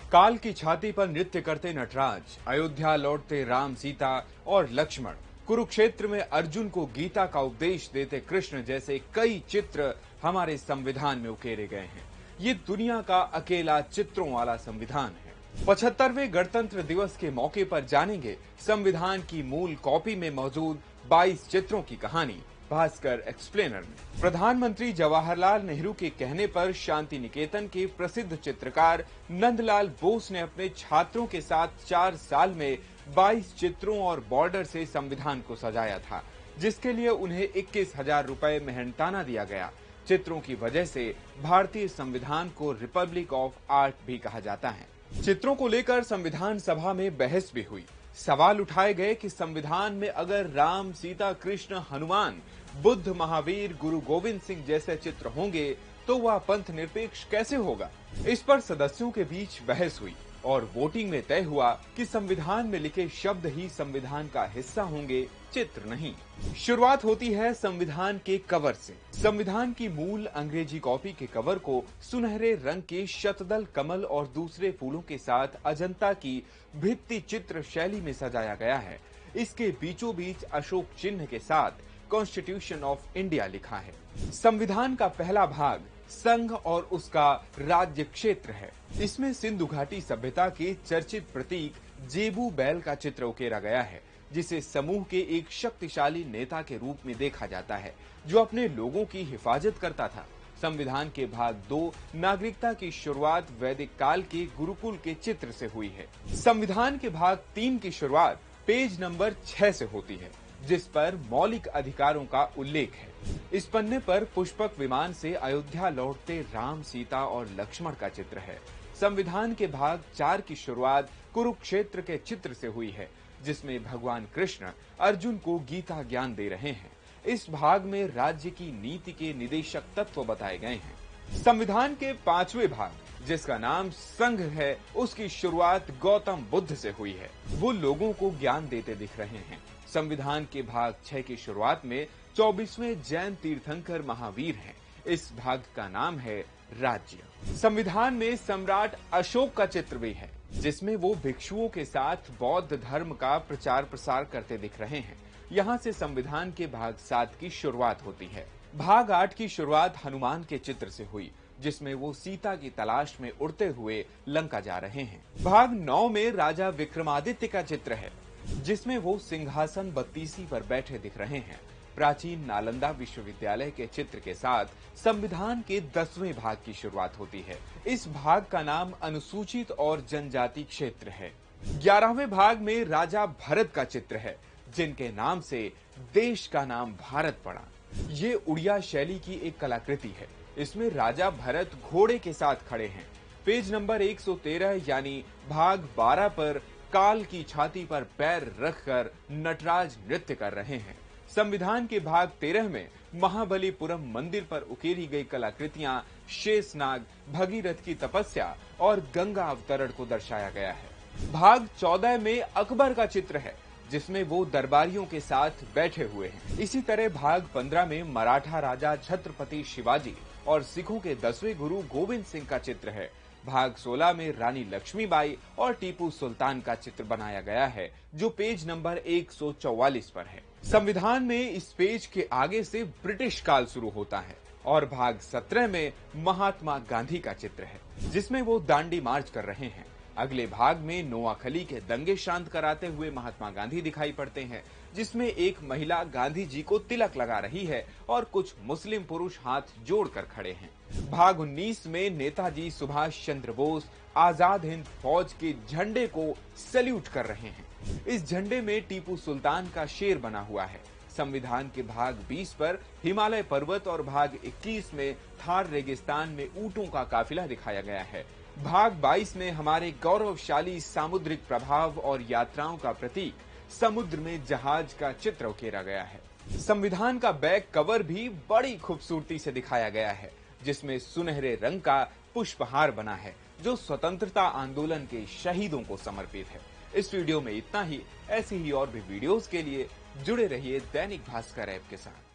काल की छाती पर नृत्य करते नटराज, अयोध्या लौटते राम सीता और लक्ष्मण, कुरुक्षेत्र में अर्जुन को गीता का उपदेश देते कृष्ण जैसे कई चित्र हमारे संविधान में उकेरे गए हैं। ये दुनिया का अकेला चित्रों वाला संविधान है। 75वें गणतंत्र दिवस के मौके पर जानेंगे संविधान की मूल कॉपी में मौजूद 22 चित्रों की कहानी भास्कर एक्सप्लेनर में। प्रधानमंत्री जवाहरलाल नेहरू के कहने पर शांति निकेतन के प्रसिद्ध चित्रकार नंदलाल बोस ने अपने छात्रों के साथ 4 साल में 22 चित्रों और बॉर्डर से संविधान को सजाया था, जिसके लिए उन्हें 21,000 रुपए मेहनताना दिया गया। चित्रों की वजह से भारतीय संविधान को रिपब्लिक ऑफ आर्ट भी कहा जाता है। चित्रों को लेकर संविधान सभा में बहस भी हुई। सवाल उठाए गए कि संविधान में अगर राम, सीता, कृष्ण, हनुमान, बुद्ध, महावीर, गुरु गोविंद सिंह जैसे चित्र होंगे तो वह पंथ निरपेक्ष कैसे होगा। इस पर सदस्यों के बीच बहस हुई और वोटिंग में तय हुआ कि संविधान में लिखे शब्द ही संविधान का हिस्सा होंगे, चित्र नहीं। शुरुआत होती है संविधान के कवर से। संविधान की मूल अंग्रेजी कॉपी के कवर को सुनहरे रंग के शतदल कमल और दूसरे फूलों के साथ अजंता की भित्ति चित्र शैली में सजाया गया है। इसके बीचों बीच अशोक चिन्ह के साथ कॉन्स्टिट्यूशन ऑफ इंडिया लिखा है। संविधान का पहला भाग संघ और उसका राज्य क्षेत्र है। इसमें सिंधु घाटी सभ्यता के चर्चित प्रतीक जेबू बैल का चित्र उकेरा गया है, जिसे समूह के एक शक्तिशाली नेता के रूप में देखा जाता है, जो अपने लोगों की हिफाजत करता था। संविधान के भाग 2 नागरिकता की शुरुआत वैदिक काल के गुरुकुल के चित्र से हुई है। संविधान के भाग 3 की शुरुआत पेज नंबर 6 से होती है, जिस पर मौलिक अधिकारों का उल्लेख है। इस पन्ने पर पुष्पक विमान से अयोध्या लौटते राम, सीता और लक्ष्मण का चित्र है। संविधान के भाग 4 की शुरुआत कुरुक्षेत्र के चित्र से हुई है, जिसमें भगवान कृष्ण अर्जुन को गीता ज्ञान दे रहे हैं। इस भाग में राज्य की नीति के निदेशक तत्व बताए गए हैं। संविधान के 5वें भाग, जिसका नाम संघ है, उसकी शुरुआत गौतम बुद्ध से हुई है। वो लोगों को ज्ञान देते दिख रहे हैं। संविधान के भाग 6 की शुरुआत में 24वें जैन तीर्थंकर महावीर हैं। इस भाग का नाम है राज्य। संविधान में सम्राट अशोक का चित्र भी है, जिसमें वो भिक्षुओं के साथ बौद्ध धर्म का प्रचार प्रसार करते दिख रहे हैं। यहाँ से संविधान के भाग 7 की शुरुआत होती है। भाग 8 की शुरुआत हनुमान के चित्र से हुई, जिसमें वो सीता की तलाश में उड़ते हुए लंका जा रहे हैं। भाग 9 में राजा विक्रमादित्य का चित्र है, जिसमें वो सिंहासन 32 पर बैठे दिख रहे हैं। प्राचीन नालंदा विश्वविद्यालय के चित्र के साथ संविधान के 10वें भाग की शुरुआत होती है। इस भाग का नाम अनुसूचित और जनजाति क्षेत्र है। 11वें भाग में राजा भरत का चित्र है, जिनके नाम से देश का नाम भारत पड़ा। ये उड़िया शैली की एक कलाकृति है। इसमें राजा भरत घोड़े के साथ खड़े हैं। पेज नंबर 113 यानी भाग 12 पर काल की छाती पर पैर रखकर नटराज नृत्य कर रहे हैं। संविधान के भाग 13 में महाबलीपुरम मंदिर पर उकेरी गई कलाकृतियां शेषनाग, भगीरथ की तपस्या और गंगा अवतरण को दर्शाया गया है। भाग 14 में अकबर का चित्र है, जिसमें वो दरबारियों के साथ बैठे हुए हैं। इसी तरह भाग 15 में मराठा राजा छत्रपति शिवाजी और सिखों के 10वें गुरु गोविंद सिंह का चित्र है। भाग 16 में रानी लक्ष्मीबाई और टीपू सुल्तान का चित्र बनाया गया है, जो पेज नंबर 144 पर है। संविधान में इस पेज के आगे से ब्रिटिश काल शुरू होता है और भाग 17 में महात्मा गांधी का चित्र है, जिसमें वो दांडी मार्च कर रहे हैं। अगले भाग में नोआखली के दंगे शांत कराते हुए महात्मा गांधी दिखाई पड़ते हैं, जिसमें एक महिला गांधी जी को तिलक लगा रही है और कुछ मुस्लिम पुरुष हाथ जोड़कर खड़े हैं। भाग 19 में नेताजी सुभाष चंद्र बोस आजाद हिंद फौज के झंडे को सैल्यूट कर रहे हैं। इस झंडे में टीपू सुल्तान का शेर बना हुआ है। संविधान के भाग 20 पर हिमालय पर्वत और भाग 21 में थार रेगिस्तान में ऊंटों का काफिला दिखाया गया है। भाग 22 में हमारे गौरवशाली सामुद्रिक प्रभाव और यात्राओं का प्रतीक समुद्र में जहाज का चित्र उकेरा गया है। संविधान का बैक कवर भी बड़ी खूबसूरती से दिखाया गया है, जिसमें सुनहरे रंग का पुष्पहार बना है, जो स्वतंत्रता आंदोलन के शहीदों को समर्पित है। इस वीडियो में इतना ही। ऐसी ही और भी वीडियोस के लिए जुड़े रहिए दैनिक भास्कर ऐप के साथ।